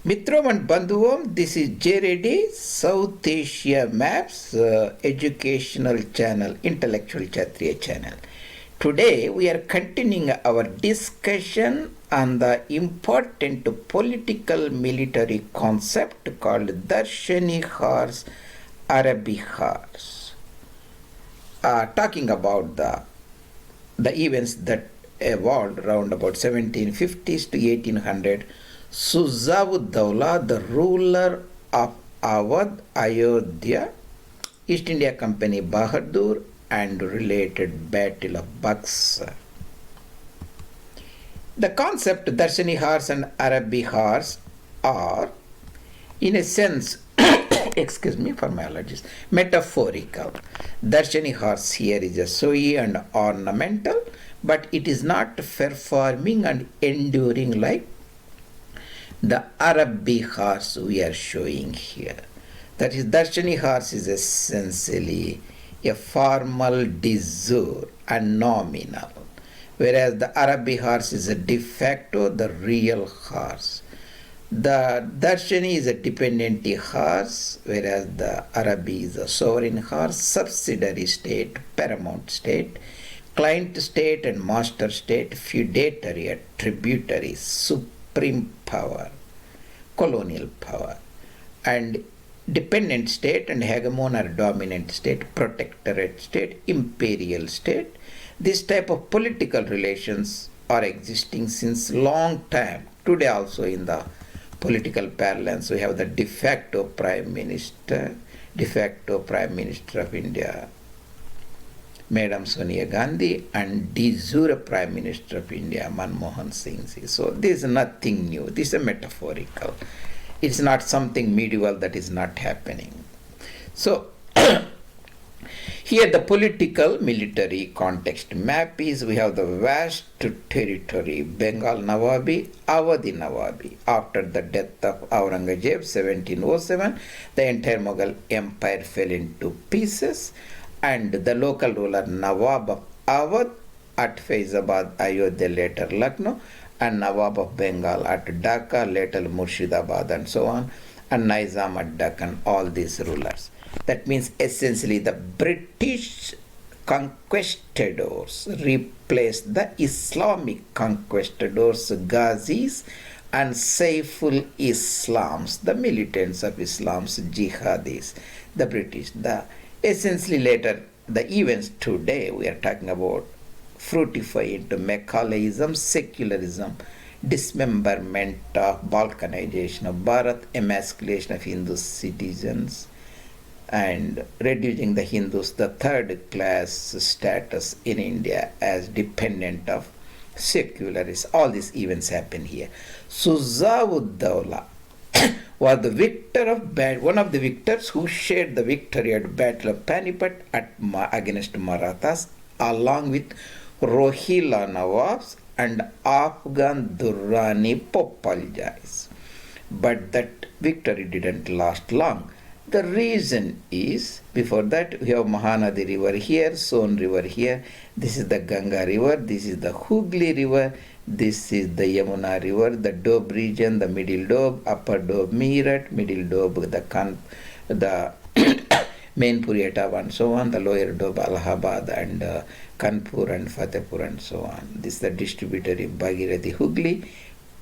Mitrom and Bandhuvam, this is REddy, South Asia Maps, educational channel, intellectual Kshatriya channel. Today we are continuing our discussion on the important political military concept called Dharshani horse, Arabbi horse. Talking about the events that evolved around about 1750s to 1800. Shuja-ud-Dowla, the ruler of Awadh, Ayodhya, East India Company Bahadur, and related Battle of Buxar. The concept Dharshani horse and Arabbi horse are, in a sense, excuse me for my allergies, metaphorical. Dharshani horse here is a showy and ornamental, but it is not performing and enduring like the Arabbi horse we are showing here. That is, Dharshani horse is essentially a formal de-jure and nominal, whereas the Arabbi horse is a de-facto, the real horse. The Dharshani is a dependent horse, whereas the Arabbi is a sovereign horse, subsidiary state, paramount state, client.state and Master.state, feudatory and tributary, supreme power, colonial power, and dependent state and hegemon or dominant state, protectorate state, imperial state. This type of political relations are existing since long time. Today also in the political parlance we have the de facto prime minister of India, Madam Sonia Gandhi, and de-jure Prime Minister of India, Manmohan Singh. So this is nothing new. This is metaphorical. It's not something medieval that is not happening. So here the political military context map is, we have the vast territory, Bengal Nawabi, Awadh Nawabi. After the death of Aurangzeb, 1707, the entire Mughal empire fell into pieces, and the local ruler Nawab of Awadh at Faizabad, Ayodhya, later Lucknow, and Nawab of Bengal at Dhaka, later Murshidabad, and so on, and Nizam at Deccan, all these rulers. That means essentially the British conquistadors replaced the Islamic conquistadors, Ghazis and Saiful Islams, the militants of Islam's jihadis, the British. Essentially later, the events today we are talking about fructify into Machiavellism, secularism, dismemberment of Balkanization of Bharat, emasculation of Hindu citizens, and reducing the Hindus the third class status in India as dependent of secularists. All these events happen here. Shuja-ud-Dowla was the victor of one of the victors who shared the victory at Battle of Panipat against Marathas, along with Rohilla Nawabs and Afghan Durrani Popaljais. But that victory didn't last long. The reason is, before that we have Mahanadi river here, Son river here, this is the Ganga river, this is the Hooghly river, this is the Yamuna river, the Doab region, the middle Doab, upper Doab Meerut, middle Doab the Mainpuri Etawah and so on, the lower Doab Allahabad and Kanpur and Fatehpur and so on. This is the distributor in Bhagirathi Hooghly.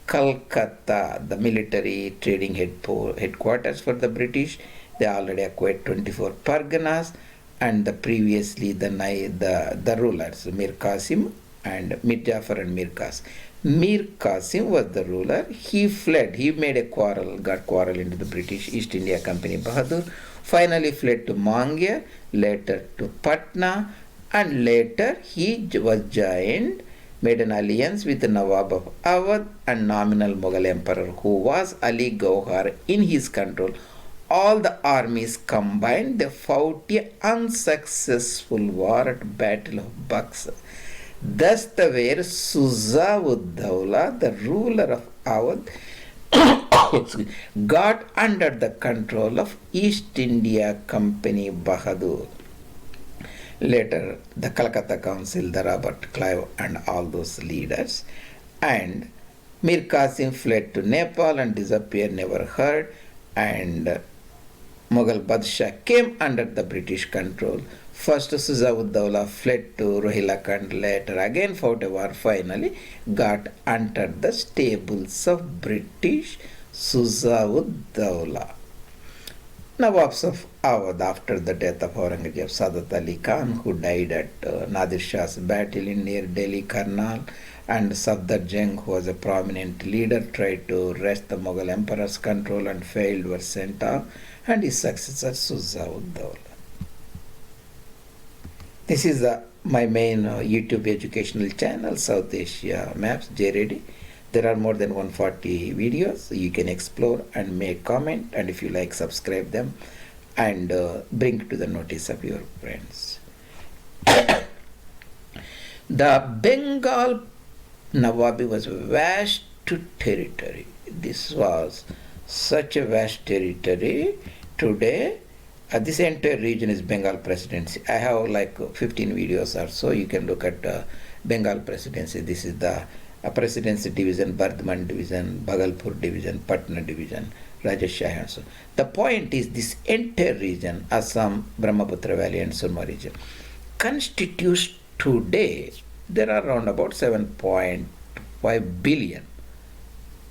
Calcutta, the military trading headquarters for the British. They already acquired 24 parganas, and previously the rulers, Mir Qasim and Mir Jafar and Mir Qasim. Mir Qasim was the ruler. He fled. He made a got quarrel into the British East India Company Bahadur. Finally fled to Mangya, later to Patna, and later he was made an alliance with the Nawab of Awadh and nominal Mughal emperor, who was Ali Gauhar, in his control. All the armies combined, they fought an unsuccessful war at Battle of Buxar. Thus the where Shuja-ud-Dowla, the ruler of Awadh, got under the control of East India Company Bahadur. Later, the Calcutta Council, the Robert Clive and all those leaders, and Mir Qasim fled to Nepal and disappeared, never heard, and Mughal Badshah came under the British control. First Shuja-ud-Dowla fled to Rohilkhand, later again fought a war, finally got under the stables of British Shuja-ud-Dowla. Nawabs of Awadh, after the death of Aurangzeb, Sadat Ali Khan, who died at Nadir Shah's battle in near Delhi, Karnal, and Safdar Jung, who was a prominent leader, tried to wrest the Mughal emperor's control and failed, were sent off, and his successor Shuja-ud-Dowla. This is my main YouTube educational channel, South Asia Maps, REddy. There are more than 140 videos. You can explore and make comment, and if you like, subscribe them and bring to the notice of your friends. The Bengal Nawabi was vast territory. This was such a vast territory. Today, this entire region is Bengal Presidency. I have like 15 videos or so. You can look at Bengal Presidency. This is the Presidency Division, Bardhaman Division, Bhagalpur Division, Patna Division, Rajashahi, and so. The point is, this entire region, Assam, Brahmaputra Valley, and Surma region, constitutes today, there are around about 7.5 billion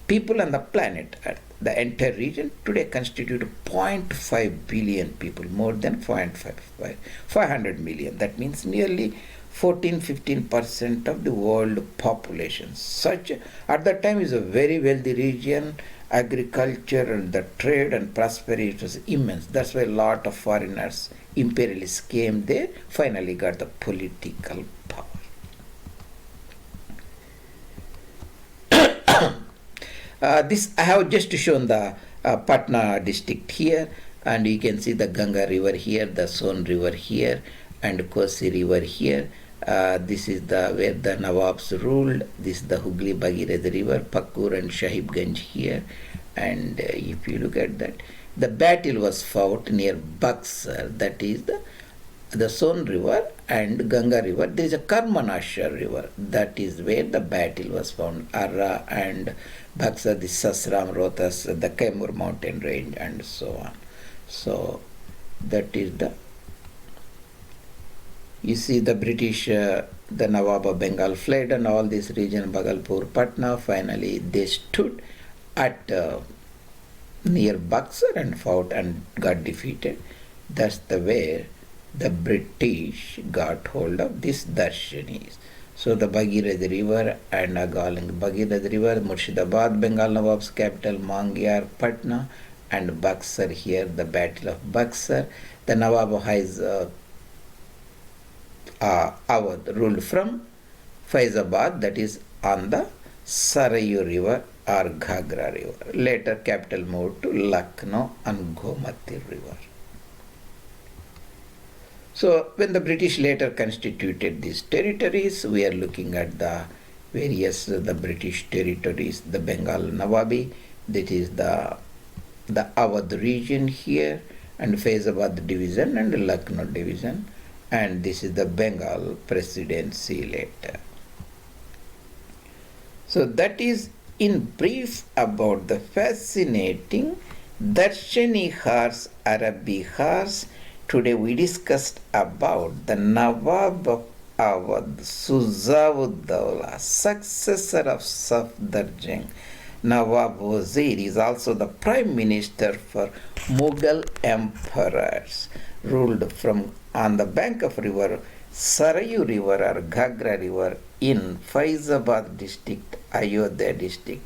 people on the planet Earth. The entire region today constitutes 0.5 billion people, more than 500 million. That means nearly 14-15% of the world population. Such at that time is a very wealthy region. Agriculture and the trade and prosperity was immense. That's why a lot of foreigners, imperialists came there, finally got the political power. This I have just shown the Patna district here, and you can see the Ganga river here, the Son river here, and Kosi river here. This is where the Nawabs ruled. This is the Hooghly Bhagirathi river, Pakkur and Sahibganj here. And if you look at that, the battle was fought near Buxar, that is the Son river and Ganga river. There is a Karmanashar river, that is where the battle was found. Arra and Buxar, the Sasram, Rohtas, the Kaimur mountain range, and so on. So that is you see the British, the Nawab of Bengal fled, and all this region, Bhagalpur, Patna, finally they stood at near Buxar and fought and got defeated. That's the way the British got hold of this Dharshani. So the Bhagirathi river and Agaling Bhagirathi river, Murshidabad, Bengal Nawab's capital, Mangyar, Patna, and Buxar here, the Battle of Buxar. The Nawab has Awadh ruled from Faizabad, that is on the Sarayu river or Ghagra river. Later capital moved to Lucknow and Gomati river. So when the British later constituted these territories, we are looking at the various the British territories, the Bengal Nawabi, that is the Awadh region here, and Faizabad division and Lucknow division, and this is the Bengal presidency later. So that is in brief about the fascinating Dharshani horse, Arabbi horse. Today we discussed about the Nawab of Awadh, Shuja-ud-Dowla, successor of Safdar Jung. Nawab Wazir is also the prime minister for Mughal emperors, ruled from on the bank of river Sarayu river or Ghagra river in Faizabad district, Ayodhya district.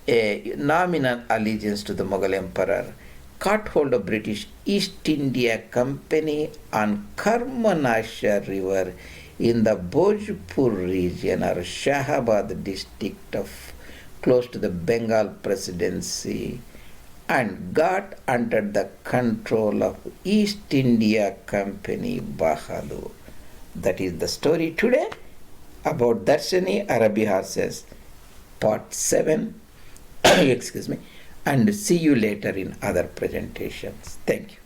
A nominal allegiance to the Mughal emperor, caught hold of British East India Company on Karmanashar river in the Bhojpur region or Shahabad district of close to the Bengal presidency, and got under the control of East India Company Bahadur. That is the story today about Dharshani Arabbi horses, part 7. Excuse me. And see you later in other presentations. Thank you.